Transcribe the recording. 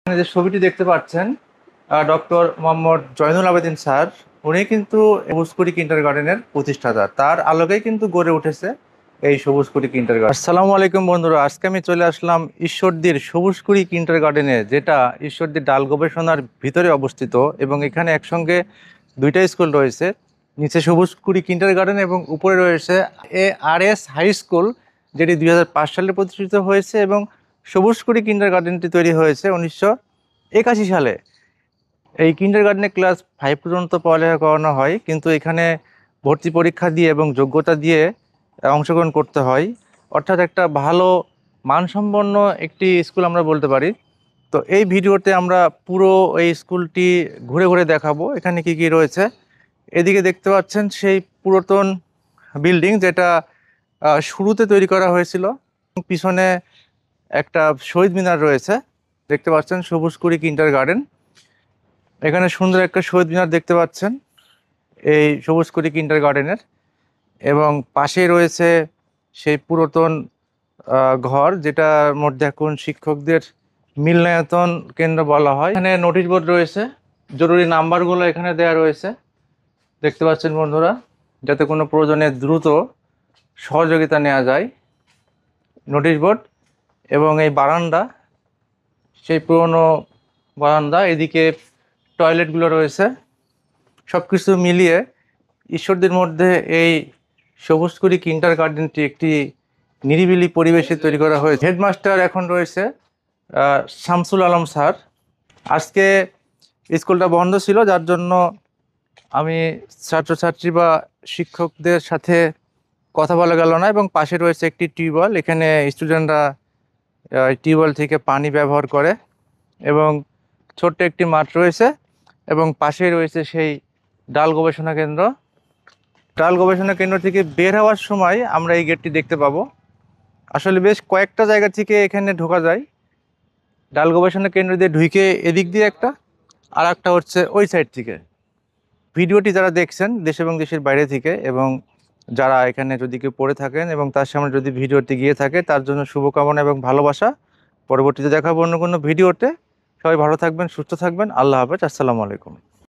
যে ছবিটি দেখতে পাচ্ছেন ডক্টর মোহাম্মদ জয়নুল আবেদিন স্যার, উনি কিন্তু সবুজকুড়ি কিন্ডারগার্ডেনের প্রতিষ্ঠাতা। তার আলোকেই কিন্তু গড়ে উঠেছে এই সবুজকুড়ি কিন্ডারগার্ডেন। আসসালামু আলাইকুম বন্ধুরা, আজকে আমি চলে আসলাম ঈশ্বরদীর সবুজকুড়ি কিন্ডারগার্ডেনে, যেটা ঈশ্বরদীর ডাল গবেষণার ভিতরে অবস্থিত। এবং এখানে একসঙ্গে দুইটা স্কুল রয়েছে, নিচে সবুজকুড়ি কিন্ডারগার্ডেন এবং উপরে রয়েছে ARS হাই স্কুল, যেটি 2005 সালে প্রতিষ্ঠিত হয়েছে। এবং সবুজকুড়ি কিন্ডারগার্ডেনটি তৈরি হয়েছে 1981 সালে। এই কিন্ডারগার্ডেনে ক্লাস 5 পর্যন্ত পড়ালেখা করানো হয়, কিন্তু এখানে ভর্তি পরীক্ষা দিয়ে এবং যোগ্যতা দিয়ে অংশগ্রহণ করতে হয়। অর্থাৎ একটা ভালো মানসম্পন্ন একটি স্কুল আমরা বলতে পারি। তো এই ভিডিওতে আমরা পুরো এই স্কুলটি ঘুরে ঘুরে দেখাবো, এখানে কি কি রয়েছে। এদিকে দেখতে পাচ্ছেন সেই পুরাতন বিল্ডিং, যেটা শুরুতে তৈরি করা হয়েছিল। পিছনে একটা শহীদ মিনার রয়েছে, দেখতে পাচ্ছেন সবুজকুড়ি কিন্ডারগার্ডেন। এখানে সুন্দর একটা শহীদ মিনার দেখতে পাচ্ছেন এই সবুজকুড়ি কিন্ডারগার্ডেনের। এবং পাশেই রয়েছে সেই পুরাতন ঘর, যেটার মধ্যে এখন শিক্ষকদের মিলনায়তন কেন্দ্র বলা হয়। এখানে নোটিশ বোর্ড রয়েছে, জরুরি নাম্বারগুলো এখানে দেওয়া রয়েছে, দেখতে পাচ্ছেন বন্ধুরা, যাতে কোনো প্রয়োজনে দ্রুত সহযোগিতা নেওয়া যায়। নোটিশ বোর্ড এবং এই বারান্দা, সেই পুরনো বারান্দা, এদিকে টয়লেটগুলো রয়েছে। সব কিছু মিলিয়ে ঈশ্বরদীর মধ্যে এই সবুজকুড়ি কিন্ডারগার্ডেনটি একটি নিরিবিলি পরিবেশে তৈরি করা হয়েছে। হেডমাস্টার এখন রয়েছে শামসুল আলম স্যার। আজকে স্কুলটা বন্ধ ছিল, যার জন্য আমি ছাত্রছাত্রী বা শিক্ষকদের সাথে কথা বলা গেল না। এবং পাশে রয়েছে একটি টিউবওয়েল, এখানে স্টুডেন্টরা টিউবওয়েল থেকে পানি ব্যবহার করে। এবং ছোট্ট একটি মাঠ রয়েছে, এবং পাশেই রয়েছে সেই ডাল গবেষণা কেন্দ্র। ডাল গবেষণা কেন্দ্র থেকে বের হওয়ার সময় আমরা এই গেটটি দেখতে পাবো। আসলে বেশ কয়েকটা জায়গা থেকে এখানে ঢোকা যায়। ডাল গবেষণা কেন্দ্র দিয়ে ঢুকে এদিক দিয়ে একটা, আর একটা হচ্ছে ওই সাইড থেকে। ভিডিওটি যারা দেখছেন দেশ এবং দেশের বাইরে থেকে, এবং যারা এখানে যদি কেউ পড়ে থাকেন এবং তার সামনে যদি ভিডিওটি গিয়ে থাকে, তার জন্য শুভকামনা এবং ভালোবাসা। পরবর্তীতে দেখাবো অন্য কোনো ভিডিওতে। সবাই ভালো থাকবেন, সুস্থ থাকবেন। আল্লাহ হাফেজ, আসসালামু আলাইকুম।